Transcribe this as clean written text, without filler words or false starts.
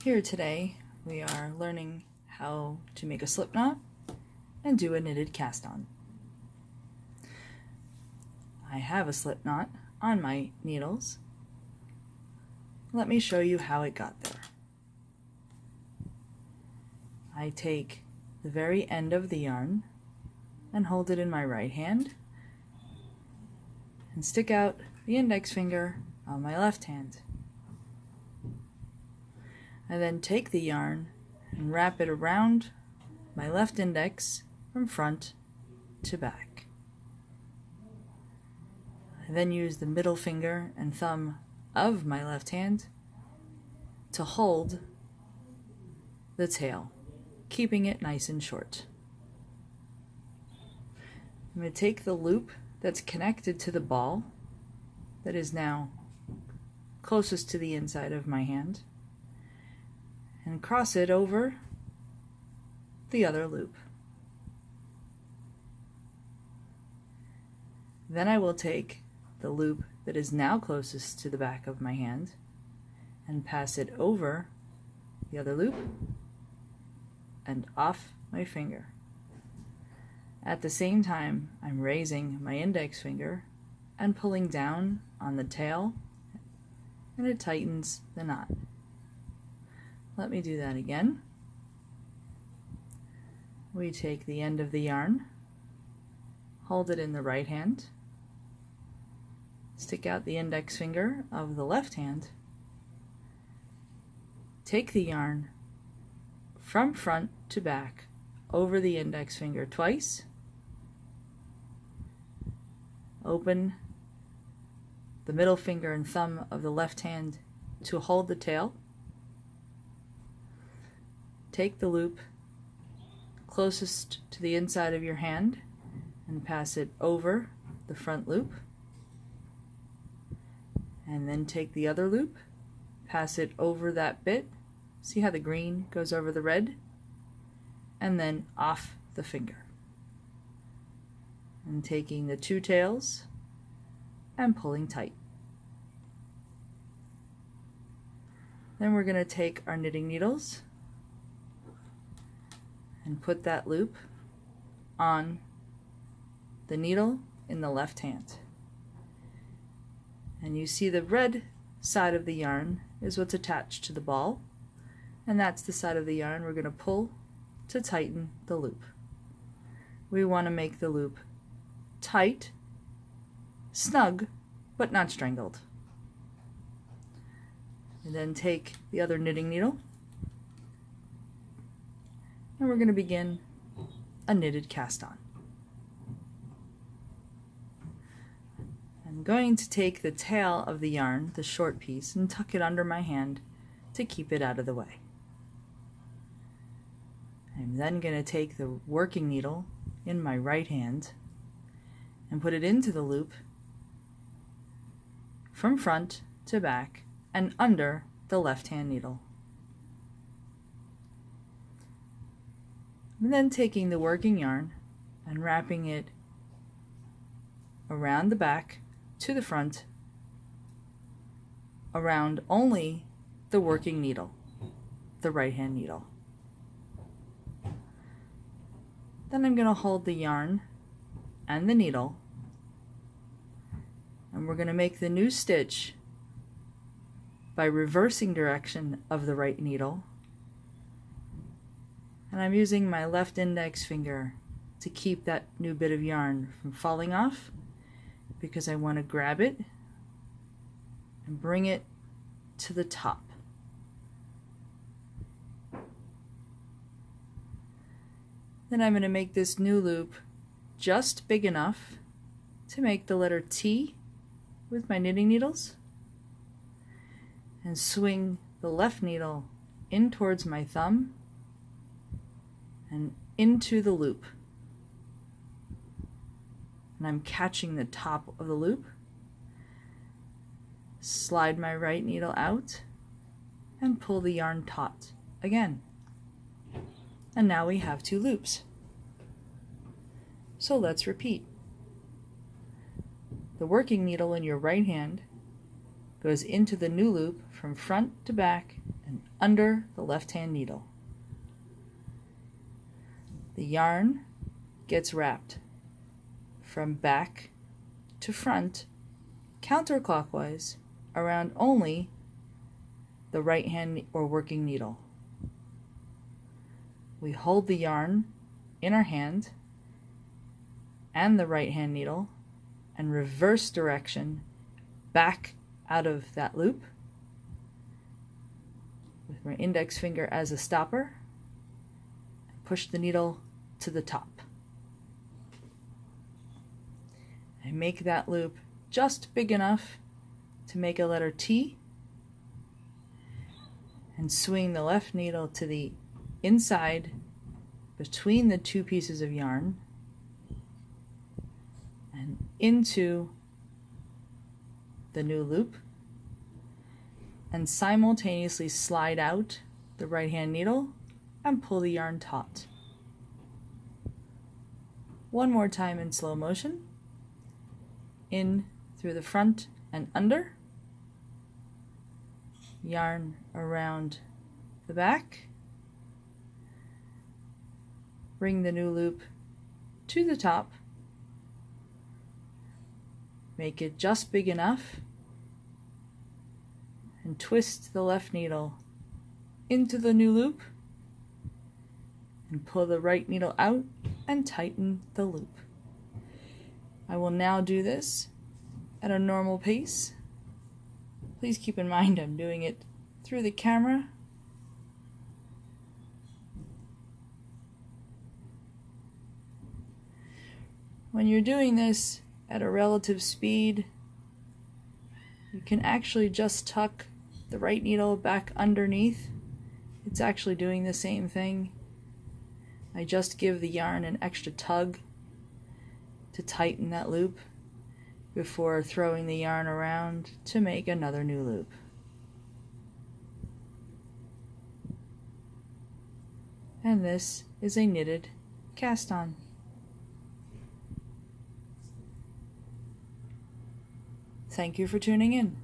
Here today we are learning how to make a slip knot and do a knitted cast on. I have a slip knot on my needles. Let me show you how it got there. I take the very end of the yarn and hold it in my right hand and stick out the index finger on my left hand. I then take the yarn and wrap it around my left index from front to back. I then use the middle finger and thumb of my left hand to hold the tail, keeping it nice and short. I'm going to take the loop that's connected to the ball that is now closest to the inside of my hand and cross it over the other loop. Then I will take the loop that is now closest to the back of my hand and pass it over the other loop and off my finger. At the same time, I'm raising my index finger and pulling down on the tail, and it tightens the knot. Let me do that again. We take the end of the yarn, hold it in the right hand, stick out the index finger of the left hand, take the yarn from front to back over the index finger twice, open the middle finger and thumb of the left hand to hold the tail, take the loop closest to the inside of your hand and pass it over the front loop, and then take the other loop, pass it over that bit, see how the green goes over the red, and then off the finger. And taking the two tails and pulling tight. Then we're going to take our knitting needles and put that loop on the needle in the left hand. And you see the red side of the yarn is what's attached to the ball, and that's the side of the yarn we're going to pull to tighten the loop. We want to make the loop tight, snug, but not strangled. And then take the other knitting needle, and we're going to begin a knitted cast on. I'm going to take the tail of the yarn, the short piece, and tuck it under my hand to keep it out of the way. I'm then going to take the working needle in my right hand and put it into the loop from front to back and under the left hand needle. And then taking the working yarn and wrapping it around the back to the front, around only the working needle, the right hand needle. Then I'm going to hold the yarn and the needle, and we're going to make the new stitch by reversing direction of the right needle. And I'm using my left index finger to keep that new bit of yarn from falling off, because I want to grab it and bring it to the top. Then I'm going to make this new loop just big enough to make the letter T with my knitting needles, and swing the left needle in towards my thumb and into the loop. And I'm catching the top of the loop, slide my right needle out, and pull the yarn taut again. And now we have two loops. So let's repeat. The working needle in your right hand goes into the new loop from front to back and under the left-hand needle. The yarn gets wrapped from back to front counterclockwise around only the right hand or working needle. We hold the yarn in our hand and the right hand needle and reverse direction back out of that loop with my index finger as a stopper. Push the needle to the top. I make that loop just big enough to make a letter T and swing the left needle to the inside between the two pieces of yarn and into the new loop, and simultaneously slide out the right hand needle and pull the yarn taut. One more time in slow motion. In through the front and under, yarn around the back, bring the new loop to the top, make it just big enough, and twist the left needle into the new loop and pull the right needle out and tighten the loop. I will now do this at a normal pace. Please keep in mind I'm doing it through the camera. When you're doing this at a relative speed, you can actually just tuck the right needle back underneath. It's actually doing the same thing. I just give the yarn an extra tug to tighten that loop before throwing the yarn around to make another new loop. And this is a knitted cast on. Thank you for tuning in.